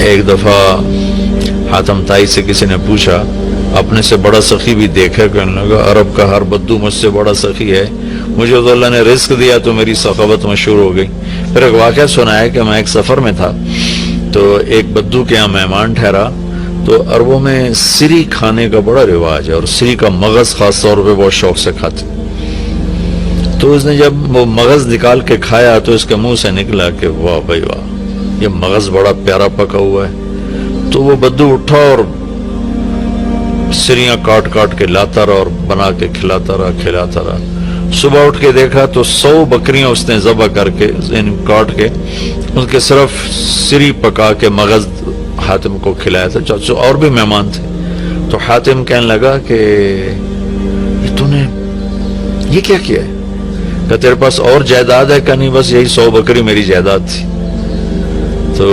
ایک دفعہ حاتم تائی سے کسی نے پوچھا اپنے سے بڑا سخی بھی دیکھا؟ کہنے لگا عرب کا ہر بدو مجھ سے بڑا سخی ہے، مجھے تو اللہ نے رزق دیا تو میری سخاوت مشہور ہو گئی۔ پھر ایک واقعہ سنا ہے کہ میں ایک سفر میں تھا تو ایک بدو کے یہاں مہمان ٹھہرا، تو عربوں میں سری کھانے کا بڑا رواج ہے اور سری کا مغز خاص طور پہ بہت شوق سے کھاتے۔ تو اس نے جب وہ مغز نکال کے کھایا تو اس کے منہ سے نکلا کہ واہ بھائی واہ، یہ مغز بڑا پیارا پکا ہوا ہے۔ تو وہ بدو اٹھا اور سریاں کاٹ کاٹ کے لاتا رہا اور بنا کے کھلاتا رہا۔ صبح اٹھ کے دیکھا تو 100 بکریاں اس نے ذبح کر کے کاٹ کے ان کے صرف سری پکا کے مغز حاتم کو کھلایا تھا۔ اور بھی مہمان تھے تو حاتم کہنے لگا کہ تو نے یہ کیا کیا ہے؟ کہ تیرے پاس اور جائیداد ہے؟ کہ نہیں، بس یہی 100 بکری میری جائیداد تھی۔ تو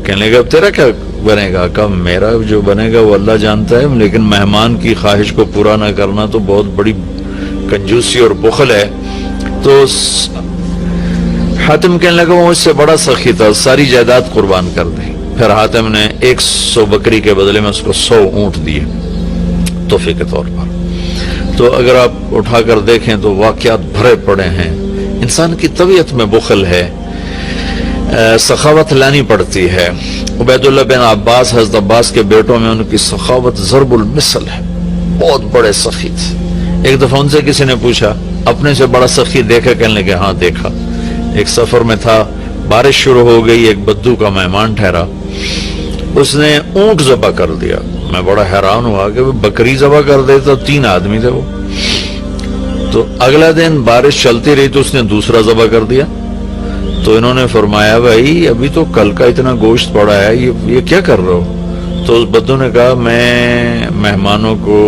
کہنے لگا اب تیرا کیا بنے گا؟ کہ میرا جو بنے گا وہ اللہ جانتا ہے، لیکن مہمان کی خواہش کو پورا نہ کرنا تو بہت بڑی کنجوسی اور بخل ہے۔ تو حاتم کہنے لگا وہ مجھ سے بڑا سخی تھا، ساری جائیداد قربان کر دی۔ پھر حاتم نے 100 بکری کے بدلے میں اس کو 100 اونٹ دیے تحفے کے طور پر۔ تو اگر آپ اٹھا کر دیکھیں تو واقعات بھرے پڑے ہیں۔ انسان کی طبیعت میں بخل ہے، سخاوت لانی پڑتی ہے۔ عبید اللہ بن عباس، حضرت عباس کے بیٹوں میں ان کی سخاوت ضرب المثل ہے، بہت بڑے سخی تھے۔ ایک دفعہ ان سے کسی نے پوچھا اپنے سے بڑا سخی دیکھا؟ کہنے لگے ہاں دیکھا۔ ایک سفر میں تھا، بارش شروع ہو گئی، ایک بدو کا مہمان ٹھہرا، اس نے اونٹ ذبح کر دیا۔ میں بڑا حیران ہوا کہ وہ بکری ذبح کر دیتا، 3 آدمی تھے وہ۔ تو اگلا دن بارش چلتی رہی تو اس نے دوسرا ذبح کر دیا۔ تو انہوں نے فرمایا بھائی ابھی تو کل کا اتنا گوشت پڑا ہے، یہ کیا کر رہے ہو؟ تو اس بدو نے کہا میں مہمانوں کو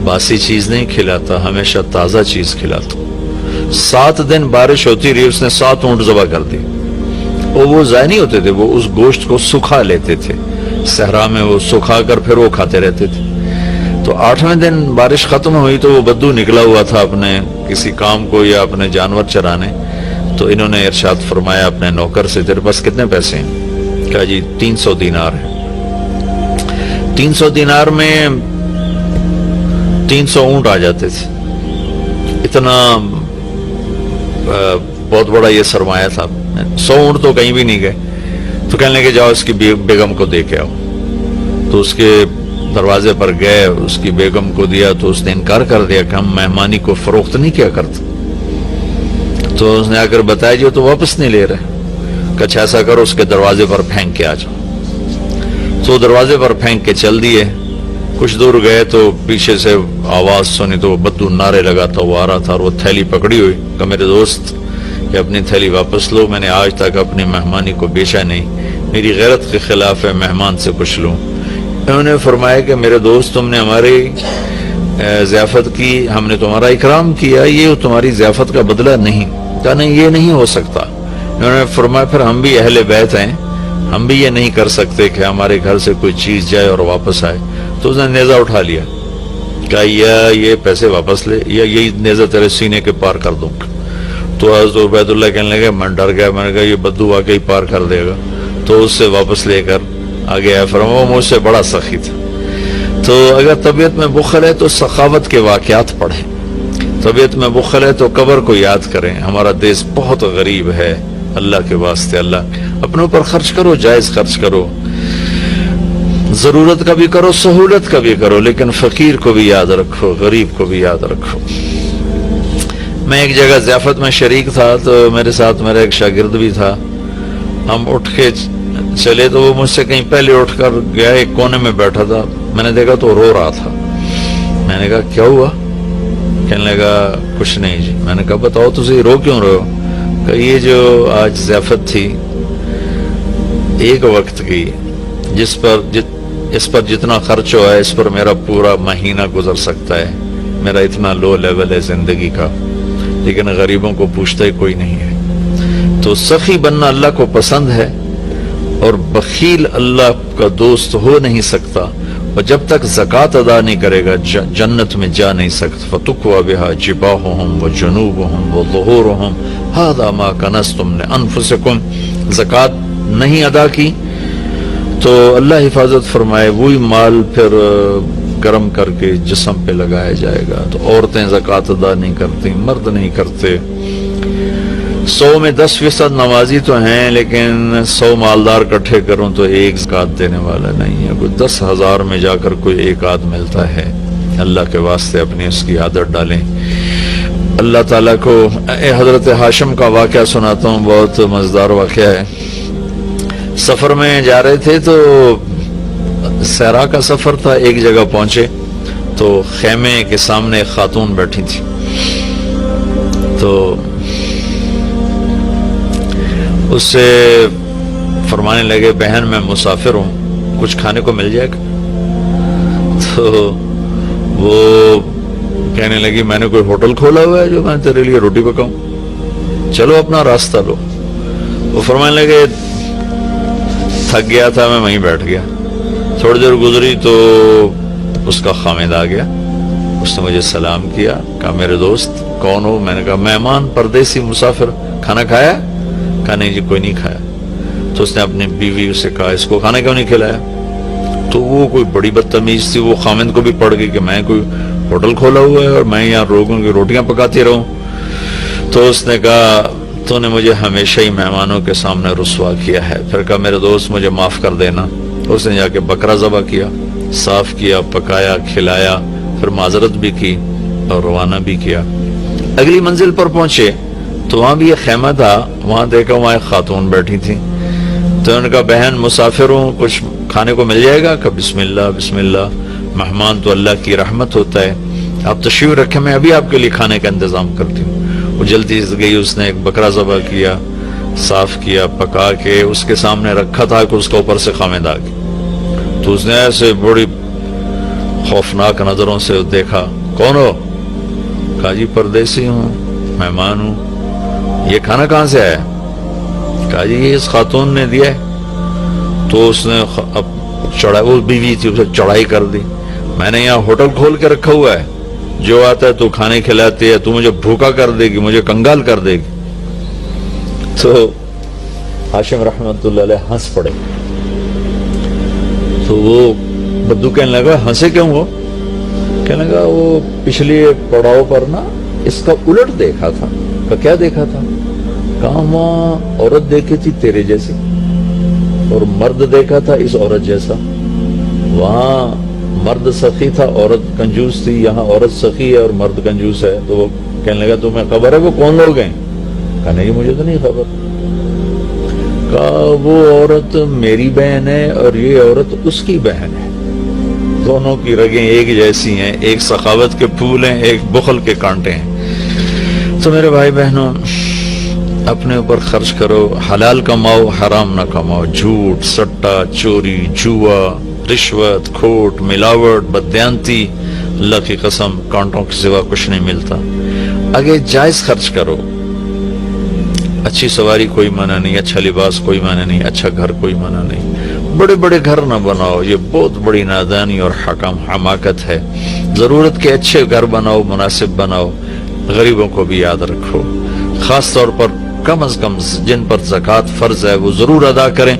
باسی چیز نہیں کھلاتا، ہمیشہ تازہ چیز کھلاتا ہوں۔ 7 دن بارش ہوتی رہی، اس نے 7 اونٹ ذبح کر دی، اور وہ ضائع نہیں ہوتے تھے، وہ اس گوشت کو سکھا لیتے تھے، صحرا میں وہ سکھا کر پھر وہ کھاتے رہتے تھے۔ تو 8ویں دن بارش ختم ہوئی تو وہ بدو نکلا ہوا تھا اپنے کسی کام کو یا اپنے جانور چرانے۔ تو انہوں نے ارشاد فرمایا اپنے نوکر سے تیرے پاس کتنے پیسے ہیں؟ کہا جی 300 دینار ہے۔ 300 دینار میں 300 اونٹ آ جاتے تھے، اتنا بہت بڑا یہ سرمایہ تھا۔ 100 اونٹ تو کہیں بھی نہیں گئے۔ تو کہنے لگے جاؤ اس کی بیگم کو دے کے آؤ۔ تو اس کے دروازے پر گئے، اس کی بیگم کو دیا تو اس نے انکار کر دیا کہ ہم مہمانی کو فروخت نہیں کیا کرتے۔ تو اس نے آ کر بتایا جی وہ تو واپس نہیں لے رہے۔ کہ اچھا ایسا کرو اس کے دروازے پر پھینک کے آ جاؤ۔ تو دروازے پر پھینک کے چل دیے۔ کچھ دور گئے تو پیچھے سے آواز سنی تو وہ بدو نعرے لگاتا وہ آ رہا تھا، اور وہ تھیلی پکڑی ہوئی کہ میرے دوست کہ اپنی تھیلی واپس لو، میں نے آج تک اپنی مہمانی کو بیچا نہیں، میری غیرت کے خلاف ہے مہمان سے کچھ لوں۔ انہوں نے فرمایا کہ میرے دوست تم نے ہماری ضیافت کی، ہم نے تمہارا اکرام کیا، یہ تمہاری ضیافت کا بدلہ نہیں۔ کہا نہیں یہ نہیں ہو سکتا۔ انہوں نے فرمایا پھر ہم بھی اہل بیت ہیں، ہم بھی یہ نہیں کر سکتے کہ ہمارے گھر سے کوئی چیز جائے اور واپس آئے۔ تو اس نے نیزہ اٹھا لیا، کہا یہ پیسے واپس لے یا یہی نیزہ تیرے سینے کے پار کر دوں۔ تو حضرت عبید اللہ کہنے لگے میں ڈر گیا، میں نے کہا یہ بدو واقعی پار کر دے گا۔ تو اس سے واپس لے کر آگے آیا، فرمایا مجھ سے بڑا سخی تھا۔ تو اگر طبیعت میں بخل ہے تو سخاوت کے واقعات پڑھیں، طبیعت میں بخل ہے تو قبر کو یاد کریں۔ ہمارا دیش بہت غریب ہے، اللہ کے واسطے اللہ اپنے اوپر خرچ کرو، جائز خرچ کرو، ضرورت کا بھی کرو، سہولت کا بھی کرو، لیکن فقیر کو بھی یاد رکھو، غریب کو بھی یاد رکھو۔ میں ایک جگہ ضیافت میں شریک تھا تو میرے ساتھ میرا ایک شاگرد بھی تھا۔ ہم اٹھ کے چلے تو وہ مجھ سے کہیں پہلے اٹھ کر گیا، ایک کونے میں بیٹھا تھا۔ میں نے دیکھا تو رو رہا تھا۔ میں نے کہا کیا ہوا؟ کہنے لگا کچھ نہیں جی۔ میں نے کہا بتاؤ تجھے رو کیوں رہے ہو؟ کہ یہ جو آج ضیافت تھی ایک وقت کی، اس پر جتنا خرچ ہوا ہے اس پر میرا پورا مہینہ گزر سکتا ہے، میرا اتنا لو لیول ہے زندگی کا، لیکن غریبوں کو پوچھتا ہی کوئی نہیں ہے۔ تو سخی بننا اللہ کو پسند ہے، اور بخیل اللہ کا دوست ہو نہیں سکتا، اور جب تک زکوٰۃ ادا نہیں کرے گا جنت میں جا نہیں سکتا۔ فَتُقْوَى بِهَا جِبَاهُهُمْ وَجُنُوبُهُمْ وَظُهُورُهُمْ هَذَا مَا كَنَزْتُمْ لِأَنفُسِكُمْ۔ زکوٰۃ نہیں ادا کی تو اللہ حفاظت فرمائے وہی مال پھر گرم کر کے جسم پہ لگایا جائے گا. تو عورتیں زکوٰۃ ادا نہیں کرتی، مرد نہیں کرتے. 100 میں 10% نمازی تو ہیں، لیکن 100 مالدار اکٹھے کروں تو ایک زکوٰۃ دینے والا نہیں ہے. کوئی 10,000 میں جا کر کوئی ایک آدھ ملتا ہے. اللہ کے واسطے اپنی اس کی عادت ڈالیں. اللہ تعالیٰ کو حضرت ہاشم کا واقعہ سناتا ہوں، بہت مزیدار واقعہ ہے. سفر میں جا رہے تھے تو صحرا کا سفر تھا. ایک جگہ پہنچے تو خیمے کے سامنے ایک خاتون بیٹھی تھی. تو اس سے فرمانے لگے بہن میں مسافر ہوں، کچھ کھانے کو مل جائے گا؟ تو وہ کہنے لگی میں نے کوئی ہوٹل کھولا ہوا ہے جو میں تیرے لیے روٹی پکاؤں، چلو اپنا راستہ لو. وہ فرمانے لگے تھک گیا تھا میں وہیں بیٹھ گیا. تھوڑی دیر گزری تو اس کا خامد آ گیا. اس نے مجھے سلام کیا، کہا میرے دوست کون ہو؟ میں نے کہا مہمان، پردیسی، مسافر. کھانا کھایا؟ کہا نہیں جی کوئی نہیں کھایا. تو اس نے اپنی بیوی سے کہا اس کو کھانا کیوں نہیں کھلایا؟ تو وہ کوئی بڑی بدتمیز تھی. وہ خامد کو بھی پڑ گئی کہ میں کوئی ہوٹل کھولا ہوا ہے اور میں یہاں لوگوں کی روٹیاں پکاتی رہوں. تو اس نے کہا تو نے مجھے ہمیشہ ہی مہمانوں کے سامنے رسوا کیا ہے. پھر کہا میرے دوست مجھے معاف کر دینا. اس نے جا کے بکرا ذبح کیا، صاف کیا، پکایا، کھلایا، پھر معذرت بھی کی اور روانہ بھی کیا. اگلی منزل پر پہنچے تو وہاں بھی ایک خیمہ تھا. وہاں دیکھا وہاں ایک خاتون بیٹھی تھی. تو ان کا بہن مسافر ہوں، کچھ کھانے کو مل جائے گا؟ کہ بسم اللہ بسم اللہ، مہمان تو اللہ کی رحمت ہوتا ہے، آپ تشریف رکھیں، میں ابھی آپ کے لیے کھانے کا انتظام کرتی ہوں. وہ جلدی سے گئی، اس نے ایک بکرا ذبح کیا، صاف کیا، پکا کے اس کے سامنے رکھا تھا کہ اس کے اوپر سے خامد آ گئی. تو اس نے ایسے بڑی خوفناک نظروں سے دیکھا. کون ہو؟ کہا جی پردیسی ہوں، مہمان ہوں. یہ کھانا کہاں سے آیا؟ کہا جی یہ اس خاتون نے دیا ہے. تو اس نے وہ بیوی تھی، اسے چڑھائی کر دی. میں نے یہاں ہوٹل کھول کے رکھا ہوا ہے، جو آتا ہے تو کھانے کھلاتی ہے، تو مجھے بھوکا کر دے گی، مجھے کنگال کر دے گی. تو ہاشم رحمت اللہ علیہ ہنس پڑے. تو وہ بدو کہنے لگا ہنسے کیوں ہو؟ کہنے لگا وہ پچھلی پڑاؤ پر نا اس کا الٹ دیکھا تھا. کیا دیکھا تھا؟ کہاں وہاں عورت دیکھی تھی تیرے جیسی اور مرد دیکھا تھا اس عورت جیسا. وہاں مرد سخی تھا، عورت کنجوس تھی. یہاں عورت سخی ہے اور مرد کنجوس ہے. تو وہ کہنے لگا تمہیں خبر ہے وہ کون لوگ ہیں؟ کہا نہیں مجھے تو نہیں خبر. کہا وہ عورت میری بہن ہے اور یہ عورت اس کی بہن ہے. دونوں کی رگیں ایک جیسی ہیں، ایک سخاوت کے پھول ہیں، ایک بخل کے کانٹے ہیں. تو میرے بھائی بہنوں اپنے اوپر خرچ کرو، حلال کماؤ، حرام نہ کماؤ. جھوٹ، سٹا، چوری، جوا، رشوت، کھوٹ، ملاوٹ، بددیانتی، اللہ کی قسم کانٹوں کے سوا کچھ نہیں ملتا. آگے جائز خرچ کرو. اچھی سواری کوئی منع نہیں، اچھا لباس کوئی منع نہیں، اچھا گھر کوئی منع نہیں. بڑے بڑے گھر نہ بناؤ، یہ بہت بڑی نادانی اور حماقت ہے. ضرورت کے اچھے گھر بناؤ، مناسب بناؤ. غریبوں کو بھی یاد رکھو، خاص طور پر کم از کم جن پر زکوٰۃ فرض ہے وہ ضرور ادا کریں،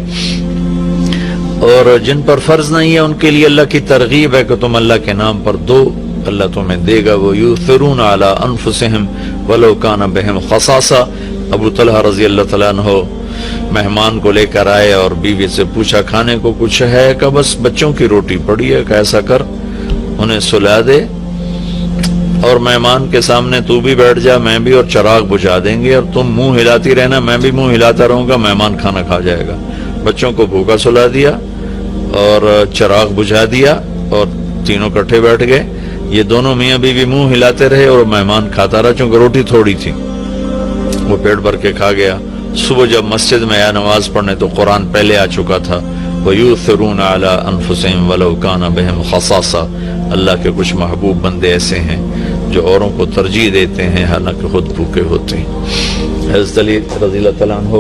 اور جن پر فرض نہیں ہے ان کے لیے اللہ کی ترغیب ہے کہ تم اللہ کے نام پر دو، اللہ تمہیں دے گا. وہ یؤثرون علی انفسہم ولو کان بہم خصاصہ. ابو طلحہ رضی اللہ تعالیٰ عنہ مہمان کو لے کر آئے اور بیوی سے پوچھا کھانے کو کچھ ہے؟ کہ بس بچوں کی روٹی پڑی ہے. کہ ایسا کر انہیں سلا دے اور مہمان کے سامنے تو بھی بیٹھ جا، میں بھی، اور چراغ بجھا دیں گے اور تم منہ ہلاتی رہنا، میں بھی منہ ہلاتا رہوں گا، مہمان کھانا کھا جائے گا. بچوں کو بھوکا سلا دیا اور چراغ بجھا دیا اور تینوں کٹھے بیٹھ گئے. یہ دونوں میاں بیوی منہ ہلاتے رہے اور مہمان کھاتا رہا، چونکہ روٹی تھوڑی تھی. وہ پیٹ بھر کے کھا گیا. صبح جب مسجد میں آیا نماز پڑھنے تو قرآن پہلے آ چکا تھا. وَيُؤْثِرُونَ عَلَىٰ أَنفُسِهِمْ وَلَوْ كَانَ بِهِمْ خَصَاصَةٌ. اللہ کے کچھ محبوب بندے ایسے ہیں جو اوروں کو ترجیح دیتے ہیں حالانکہ خود بھوکے ہوتے ہیں. حضرت علی رضی اللہ تعالیٰ عنہ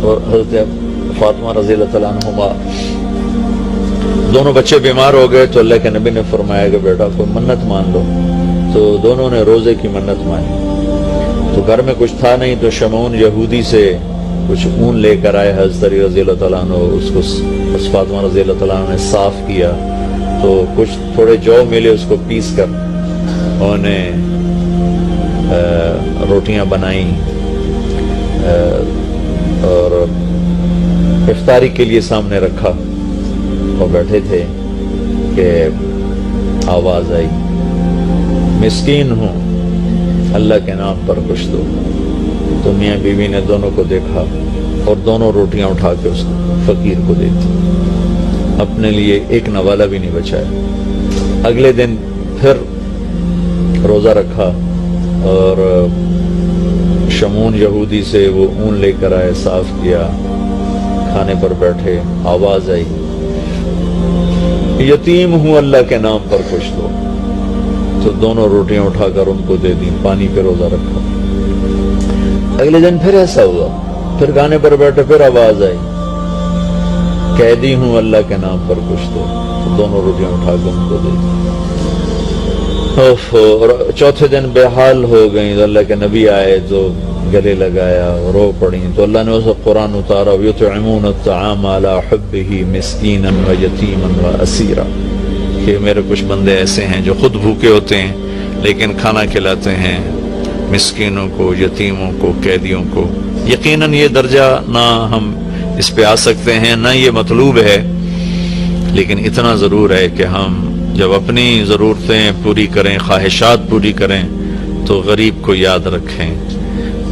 اور حضرت فاطمہ رضی اللہ تعالیٰ عنہما دونوں بچے بیمار ہو گئے تو اللہ کے نبی نے فرمایا کہ بیٹا کوئی منت مان لو. تو دونوں نے روزے کی منت مانی. تو گھر میں کچھ تھا نہیں تو شمعون یہودی سے کچھ اون لے کر آئے حضرت علی رضی اللہ تعالیٰ عنہ، اس کو اس فاطمہ رضی اللہ تعالیٰ عنہ نے صاف کیا، تو کچھ تھوڑے جو ملے اس کو پیس کر انہوں نے روٹیاں بنائیں اور افطاری کے لیے سامنے رکھا اور بیٹھے تھے کہ آواز آئی، مسکین ہوں اللہ کے نام پر کچھ دو۔ تو میاں بیوی نے دونوں کو دیکھا اور دونوں روٹیاں اٹھا کے اس فقیر کو دے دی، اپنے لیے ایک نوالا بھی نہیں بچایا۔ اگلے دن پھر روزہ رکھا اور شمون یہودی سے وہ اون لے کر آئے، صاف کیا، کھانے پر بیٹھے، آواز آئی یتیم ہوں اللہ کے نام پر کچھ دو۔ تو دونوں روٹیاں اٹھا کر ان کو دے دی، پانی پہ روزہ رکھا۔ اگلے دن پھر ایسا ہوا، پھر کھانے پر بیٹھے، پھر آواز آئی قیدی ہوں اللہ کے نام پر کچھ دو۔ تو دونوں روٹیاں اٹھا کر ان کو دے دی۔ اور چوتھے دن بے حال ہو گئیں تو اللہ کے نبی آئے تو گلے لگایا، رو پڑی، تو اللہ نے اسے قرآن اتارا، یطعمون الطعام علی حبہ مسکینا ویتیما واسیرا، کہ میرے کچھ بندے ایسے ہیں جو خود بھوکے ہوتے ہیں لیکن کھانا کھلاتے ہیں مسکینوں کو، یتیموں کو، قیدیوں کو۔ یقیناً یہ درجہ نہ ہم اس پہ آ سکتے ہیں، نہ یہ مطلوب ہے، لیکن اتنا ضرور ہے کہ ہم جب اپنی ضرورتیں پوری کریں، خواہشات پوری کریں، تو غریب کو یاد رکھیں،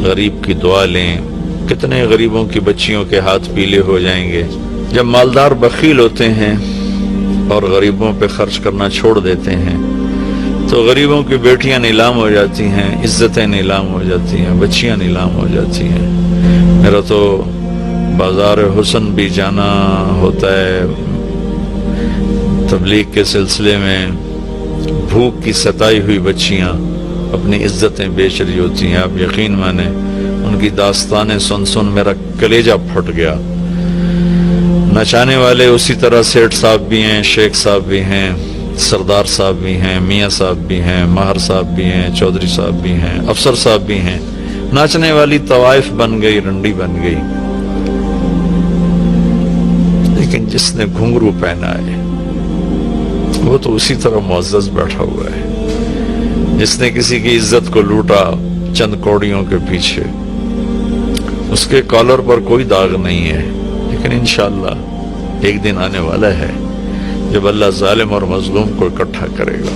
غریب کی دعا لیں۔ کتنے غریبوں کی بچیوں کے ہاتھ پیلے ہو جائیں گے جب مالدار بخیل ہوتے ہیں اور غریبوں پہ خرچ کرنا چھوڑ دیتے ہیں، تو غریبوں کی بیٹیاں نیلام ہو جاتی ہیں، عزتیں نیلام ہو جاتی ہیں، بچیاں نیلام ہو جاتی ہیں۔ میرا تو بازار حسن بھی جانا ہوتا ہے تبلیغ کے سلسلے میں، بھوک کی ستائی ہوئی بچیاں اپنی عزتیں بیچ رہی ہوتی ہیں۔ آپ یقین مانیں ان کی داستانیں سن سن میرا کلیجہ پھٹ گیا۔ نچانے والے اسی طرح سیٹھ صاحب بھی ہیں، شیخ صاحب بھی ہیں، سردار صاحب بھی ہیں، میاں صاحب بھی ہیں، ماہر صاحب بھی ہیں، چودھری صاحب بھی ہیں، افسر صاحب بھی ہیں۔ ناچنے والی طوائف بن گئی، رنڈی بن گئی، لیکن جس نے گھنگرو پہنا ہے وہ تو اسی طرح معزز بیٹھا ہوا ہے۔ جس نے کسی کی عزت کو لوٹا چند کوڑیوں کے پیچھے، اس کے کالر پر کوئی داغ نہیں ہے، لیکن انشاءاللہ ایک دن آنے والا ہے جب اللہ ظالم اور مظلوم کو اکٹھا کرے گا۔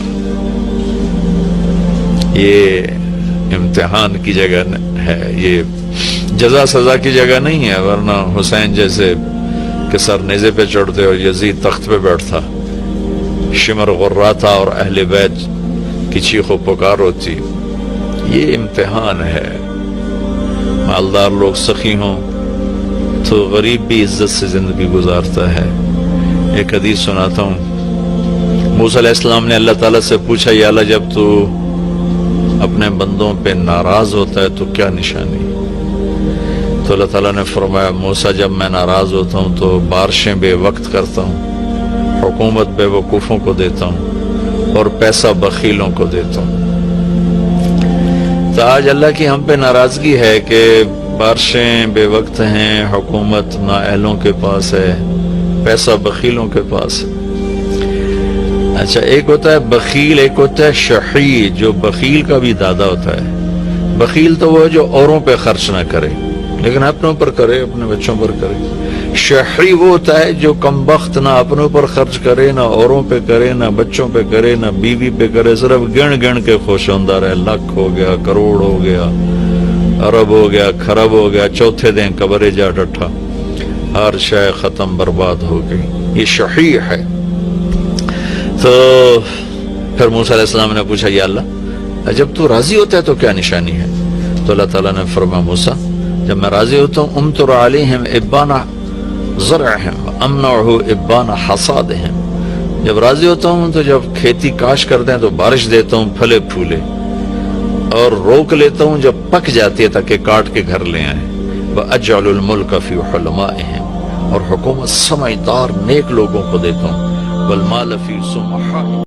یہ امتحان کی جگہ ہے، یہ جزا سزا کی جگہ نہیں ہے، ورنہ حسین جیسے کہ سر نیزے پہ چڑھتے اور یزید تخت پہ بیٹھتا، شمر غراتا اور اہل بیت کی چیخ و پکار ہوتی۔ یہ امتحان ہے، مالدار لوگ سخی ہوں تو غریب بھی عزت سے زندگی گزارتا ہے۔ ایک حدیث سناتا ہوں، موسیٰ علیہ السلام نے اللہ تعالیٰ سے پوچھا، یا اللہ جب تو اپنے بندوں پہ ناراض ہوتا ہے تو کیا نشانی؟ تو اللہ تعالیٰ نے فرمایا، موسیٰ جب میں ناراض ہوتا ہوں تو بارشیں بے وقت کرتا ہوں، حکومت بے وقوفوں کو دیتا ہوں اور پیسہ بخیلوں کو دیتا ہوں۔ تو آج اللہ کی ہم پہ ناراضگی ہے کہ بارشیں بے وقت ہیں، حکومت نااہلوں کے پاس ہے، پیسہ بخیلوں کے پاس ہے۔ اچھا، ایک ہوتا ہے بخیل، ایک ہوتا ہے شحیح، جو بخیل کا بھی دادا ہوتا ہے۔ بخیل تو وہ ہے جو اوروں پہ خرچ نہ کرے لیکن اپنوں پر کرے، اپنے بچوں پر کرے۔ شحیح وہ ہوتا ہے جو کم بخت، نہ اپنوں پر خرچ کرے، نہ اوروں پہ کرے، نہ بچوں پہ کرے، نہ بیوی پہ کرے، صرف گن گن کے خوش ہوندہ رہے، لاکھ ہو گیا، کروڑ ہو گیا، ارب ہو گیا، خرب ہو گیا، چوتھے دن قبرے جا ڈٹھا، ہر شے ختم برباد ہو گئی۔ یہ شحیح ہے۔ تو پھر موسیٰ علیہ السلام نے پوچھا، یا اللہ جب تو راضی ہوتا ہے تو کیا نشانی ہے؟ تو اللہ تعالیٰ نے فرمایا، موسیٰ جب میں راضی ہوتا ہوں، امطر علیہم ابان زرعہم امنعہ ابان حصادہم، جب راضی ہوتا ہوں تو جب کھیتی کاش کرتے ہیں تو بارش دیتا ہوں پھلے پھولے، اور روک لیتا ہوں جب پک جاتی ہے تاکہ کاٹ کے گھر لے آئیں۔ وَأَجْعَلُ الْمُلْكَ فِي حُلَمَائِهِمْ، اور حکومت سمجھدار نیک لوگوں کو دیتا ہوں، وَالْمَالَ فِي سُمَحَائِهِمْ۔